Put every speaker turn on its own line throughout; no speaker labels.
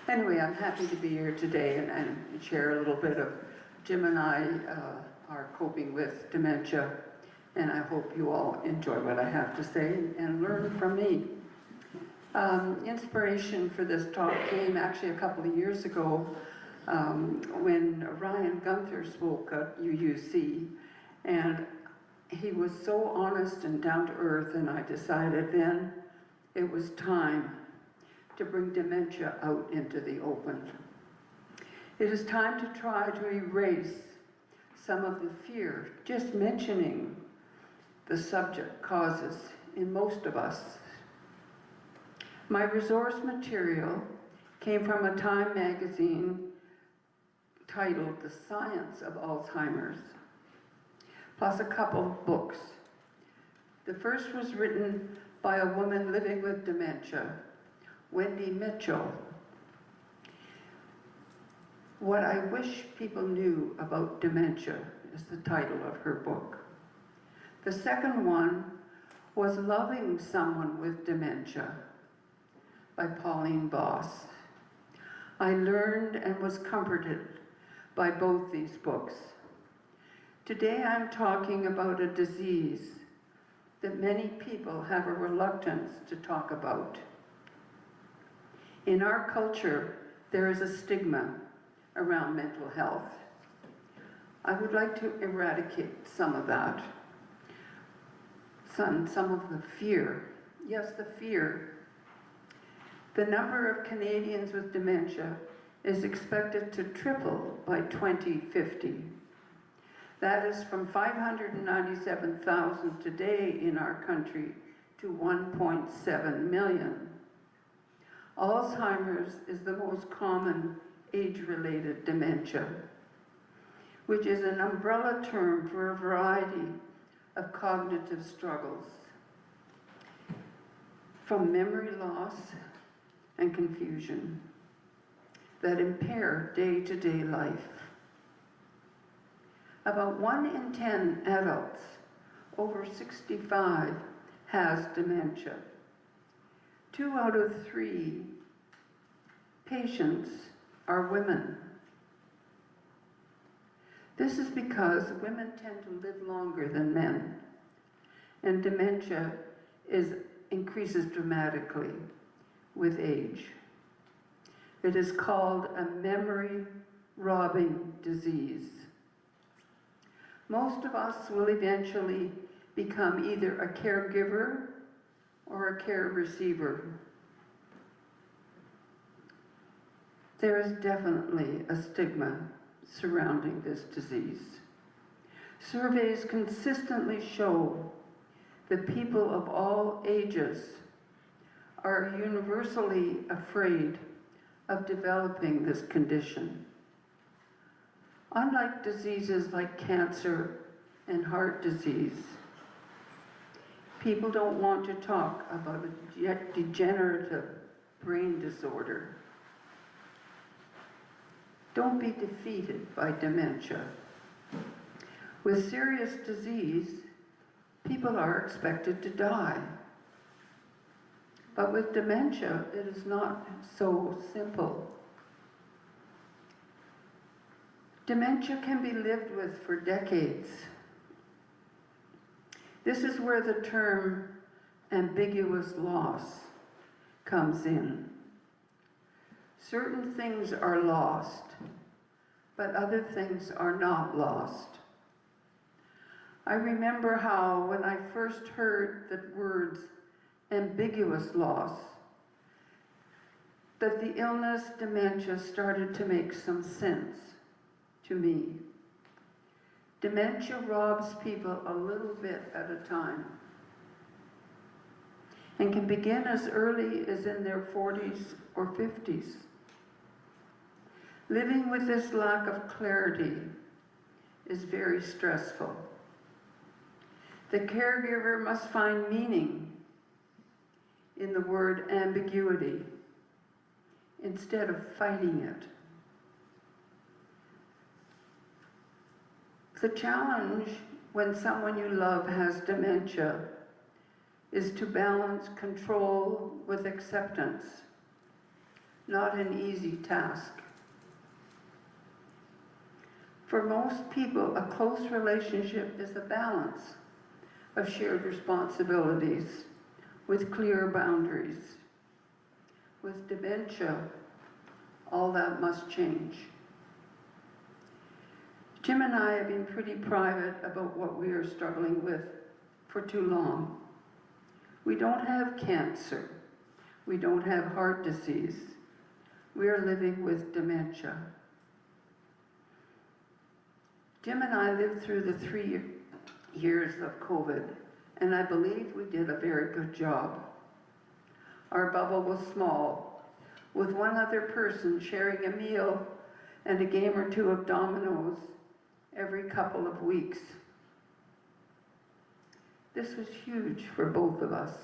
Anyway, I'm happy to be here today and share a little bit of Jim and I are coping with dementia, and I hope you all enjoy what I have to say and learn from me. Inspiration for this talk came actually a couple of years ago when Ryan Gunther spoke at UUC, and he was so honest and down to earth, and I decided then it was time to bring dementia out into the open. It is time to try to erase some of the fear just mentioning the subject causes in most of us. My resource material came from a Time magazine titled The Science of Alzheimer's, plus a couple of books. The first was written by a woman living with dementia, Wendy Mitchell. What I Wish People Knew About Dementia is the title of her book. The second one was Loving Someone with Dementia by Pauline Boss. I learned and was comforted by both these books. Today I'm talking about a disease that many people have a reluctance to talk about. In our culture, there is a stigma around mental health. I would like to eradicate some of that, some of the fear. Yes, the fear. The number of Canadians with dementia is expected to triple by 2050. That is from 597,000 today in our country to 1.7 million. Alzheimer's is the most common age-related dementia, which is an umbrella term for a variety of cognitive struggles, from memory loss and confusion that impair day-to-day life. About 1 in 10 adults over 65 has dementia. 2 out of 3 patients are women. This is because women tend to live longer than men, and dementia increases dramatically with age. It is called a memory-robbing disease. Most of us will eventually become either a caregiver or a care receiver. There is definitely a stigma surrounding this disease. Surveys consistently show that people of all ages are universally afraid of developing this condition. Unlike diseases like cancer and heart disease, people don't want to talk about a degenerative brain disorder. Don't be defeated by dementia. With serious disease, people are expected to die. But with dementia, it is not so simple. Dementia can be lived with for decades. This is where the term ambiguous loss comes in. Certain things are lost, but other things are not lost. I remember how when I first heard the words ambiguous loss, that the illness dementia started to make some sense to me. Dementia robs people a little bit at a time and can begin as early as in their 40s or 50s. Living with this lack of clarity is very stressful. The caregiver must find meaning in the word ambiguity instead of fighting it. The challenge when someone you love has dementia is to balance control with acceptance, not an easy task. For most people, a close relationship is a balance of shared responsibilities with clear boundaries. With dementia, all that must change. Jim and I have been pretty private about what we are struggling with for too long. We don't have cancer. We don't have heart disease. We are living with dementia. Jim and I lived through the 3 years of COVID, and I believe we did a very good job. Our bubble was small, with one other person sharing a meal and a game or two of dominoes every couple of weeks. This was huge for both of us.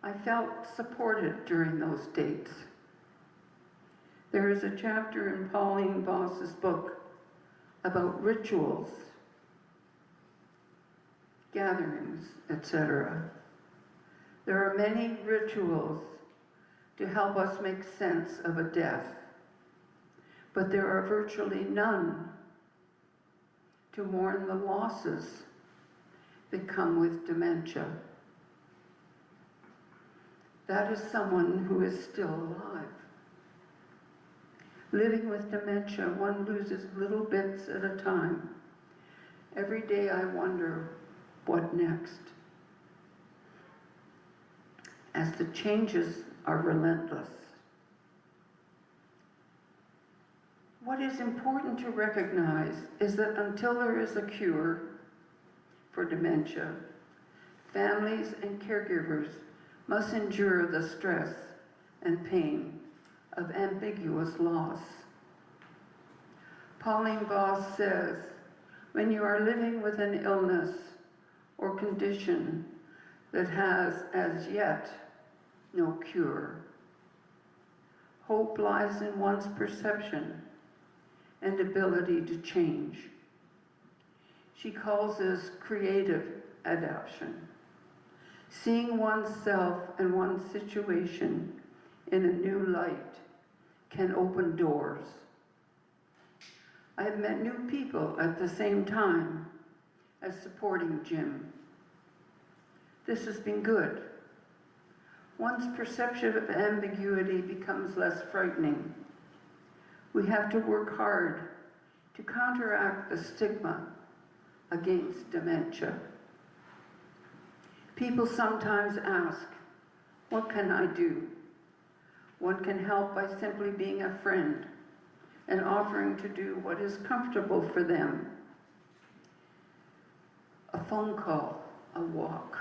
I felt supported during those dates. There is a chapter in Pauline Boss's book about rituals, gatherings, etc. There are many rituals to help us make sense of a death, but there are virtually none to mourn the losses that come with dementia. That is someone who is still alive. Living with dementia, one loses little bits at a time. Every day I wonder, what next? As the changes are relentless. What is important to recognize is that until there is a cure for dementia, families and caregivers must endure the stress and pain of ambiguous loss. Pauline Boss says, when you are living with an illness or condition that has as yet no cure, hope lies in one's perception and ability to change. She calls this creative adaptation, seeing oneself and one's situation in a new light can open doors. I have met new people at the same time as supporting Jim. This has been good. One's perception of ambiguity becomes less frightening. We have to work hard to counteract the stigma against dementia. People sometimes ask, what can I do? One can help by simply being a friend and offering to do what is comfortable for them. A phone call, a walk.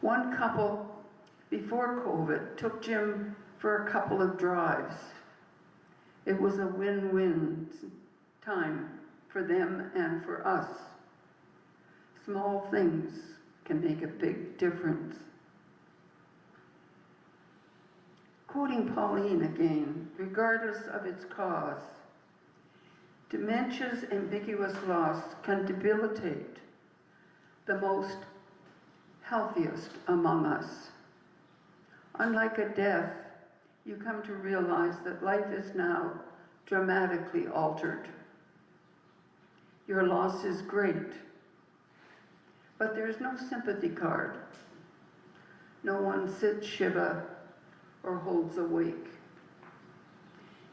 One couple before COVID took Jim for a couple of drives. It was a win-win time for them and for us. Small things can make a big difference. Quoting Pauline again, regardless of its cause, dementia's ambiguous loss can debilitate the most healthiest among us. Unlike a death, you come to realize that life is now dramatically altered. Your loss is great, but there's no sympathy card. No one sits Shiva or holds awake.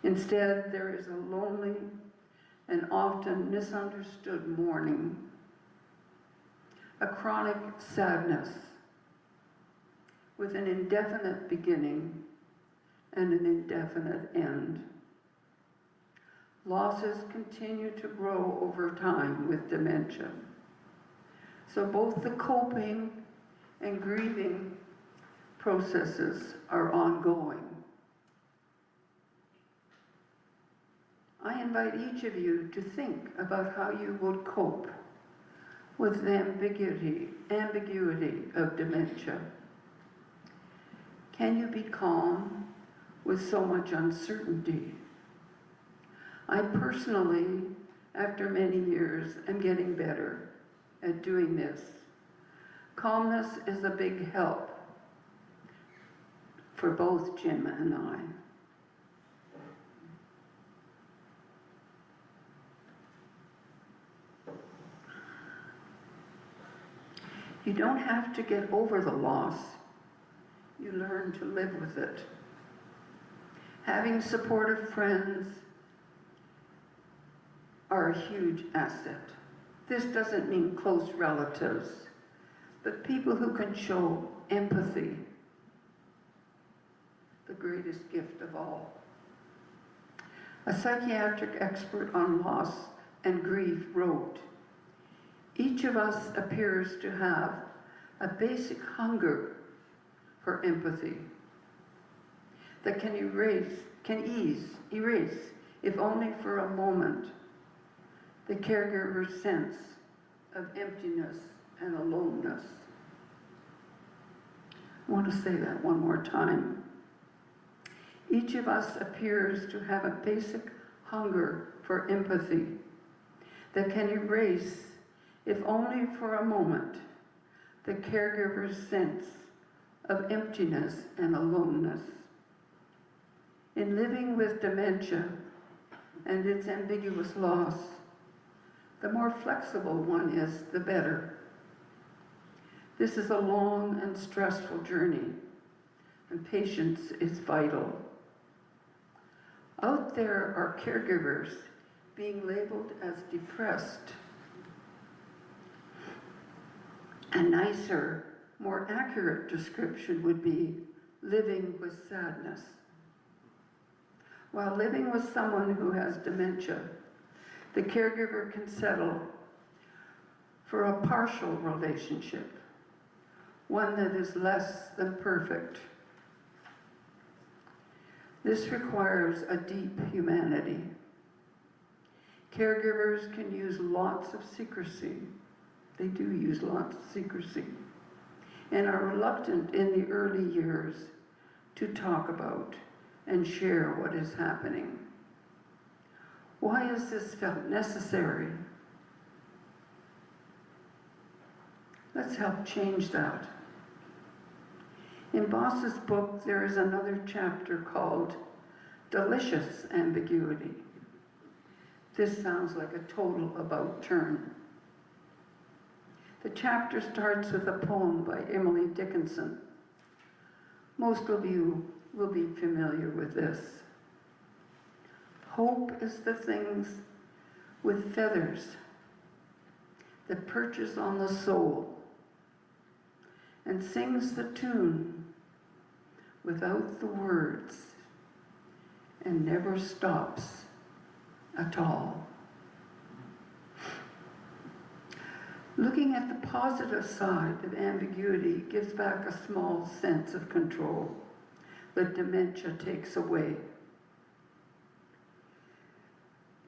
Instead, there is a lonely and often misunderstood mourning, a chronic sadness with an indefinite beginning and an indefinite end. Losses continue to grow over time with dementia. So both the coping and grieving processes are ongoing. I invite each of you to think about how you would cope with the ambiguity of dementia. Can you be calm with so much uncertainty? I personally, after many years, am getting better at doing this. Calmness is a big help for both Jim and I. You don't have to get over the loss. You learn to live with it. Having supportive friends are a huge asset. This doesn't mean close relatives, but people who can show empathy, the greatest gift of all. A psychiatric expert on loss and grief wrote, "Each of us appears to have a basic hunger for empathy that can erase, if only for a moment, the caregiver's sense of emptiness and aloneness." I want to say that one more time. Each of us appears to have a basic hunger for empathy that can erase, if only for a moment, the caregiver's sense of emptiness and aloneness. In living with dementia and its ambiguous loss, the more flexible one is, the better. This is a long and stressful journey, and patience is vital. Out there are caregivers being labeled as depressed. A nicer, more accurate description would be living with sadness. While living with someone who has dementia, the caregiver can settle for a partial relationship, one that is less than perfect. This requires a deep humanity. Caregivers can use lots of secrecy. They do use lots of secrecy, and are reluctant in the early years to talk about and share what is happening. Why is this felt necessary? Let's help change that. In Boss's book, there is another chapter called Delicious Ambiguity. This sounds like a total about turn. The chapter starts with a poem by Emily Dickinson. Most of you will be familiar with this. Hope is the things with feathers that perches on the soul and sings the tune without the words and never stops at all. Looking at the positive side of ambiguity gives back a small sense of control that dementia takes away.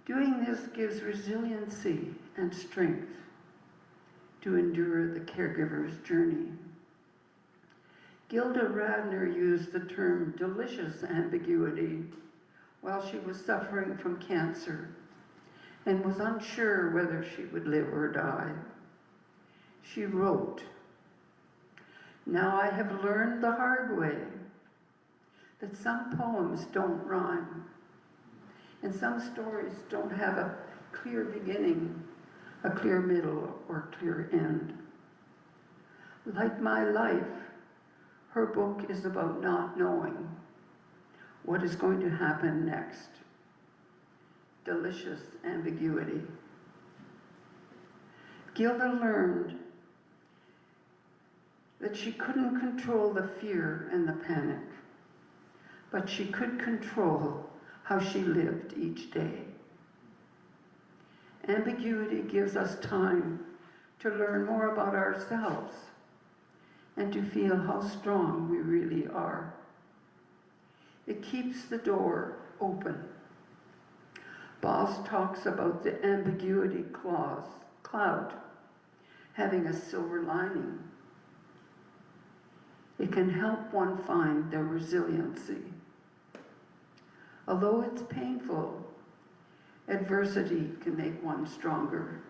Doing this gives resiliency and strength to endure the caregiver's journey. Gilda Radner used the term delicious ambiguity while she was suffering from cancer and was unsure whether she would live or die. She wrote, "Now I have learned the hard way that some poems don't rhyme, and some stories don't have a clear beginning, a clear middle, or clear end. Like my life, her book is about not knowing what is going to happen next. Delicious ambiguity." Gilda learned that she couldn't control the fear and the panic, but she could control how she lived each day. Ambiguity gives us time to learn more about ourselves and to feel how strong we really are. It keeps the door open. Boss talks about the ambiguity cloud having a silver lining. It can help one find their resiliency. Although it's painful, adversity can make one stronger.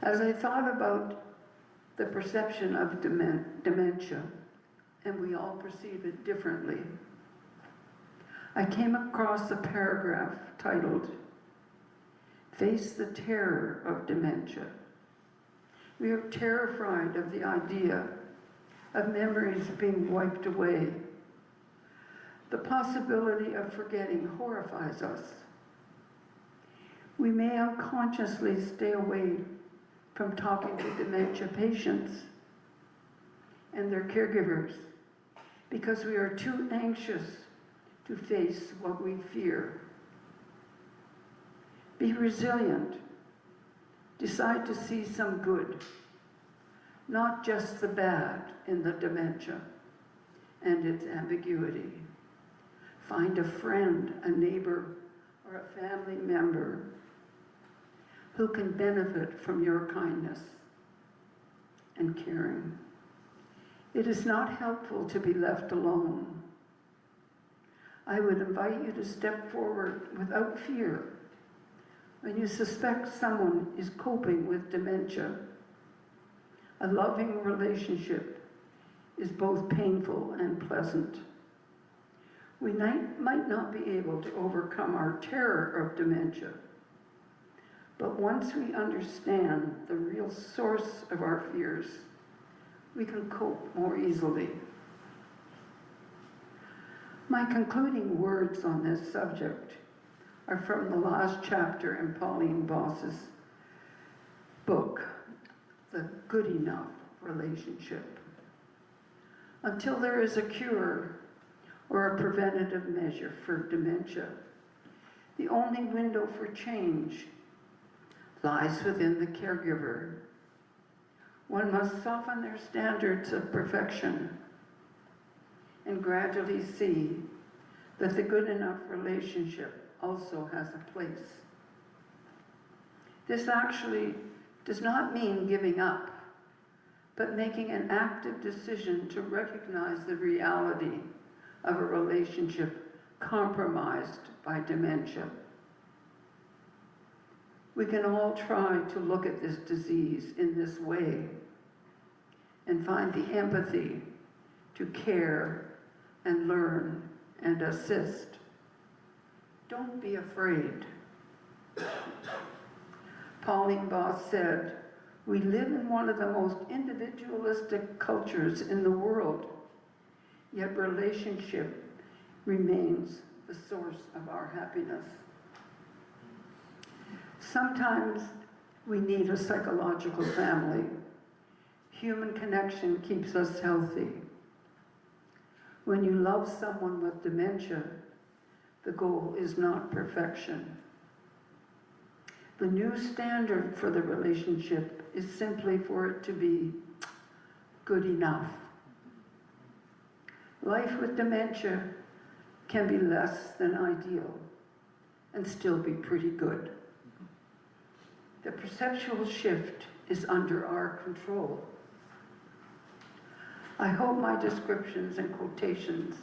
As I thought about the perception of dementia, and we all perceive it differently. I came across a paragraph titled, "Face the Terror of Dementia." We are terrified of the idea of memories being wiped away. The possibility of forgetting horrifies us. We may unconsciously stay away from talking to dementia patients and their caregivers because we are too anxious to face what we fear. Be resilient. Decide to see some good, not just the bad in the dementia and its ambiguity. Find a friend, a neighbor, or a family member who can benefit from your kindness and caring. It is not helpful to be left alone. I would invite you to step forward without fear when you suspect someone is coping with dementia. A loving relationship is both painful and pleasant. We might not be able to overcome our terror of dementia, but once we understand the real source of our fears, we can cope more easily. My concluding words on this subject are from the last chapter in Pauline Boss's book, The Good Enough Relationship. Until there is a cure or a preventative measure for dementia, the only window for change lies within the caregiver. One must soften their standards of perfection and gradually see that the good enough relationship also has a place. This actually does not mean giving up, but making an active decision to recognize the reality of a relationship compromised by dementia. We can all try to look at this disease in this way and find the empathy to care and learn and assist. Don't be afraid. Pauline Boss said, "We live in one of the most individualistic cultures in the world, yet relationship remains the source of our happiness." Sometimes we need a psychological family. Human connection keeps us healthy. When you love someone with dementia, the goal is not perfection. The new standard for the relationship is simply for it to be good enough. Life with dementia can be less than ideal and still be pretty good. The perceptual shift is under our control. I hope my descriptions and quotations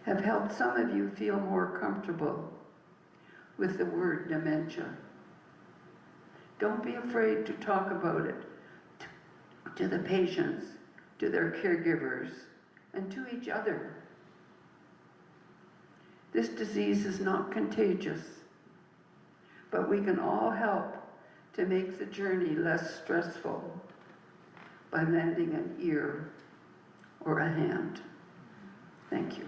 have helped some of you feel more comfortable with the word dementia. Don't be afraid to talk about it to the patients, to their caregivers, and to each other. This disease is not contagious, but we can all help to make the journey less stressful by lending an ear or a hand. Thank you.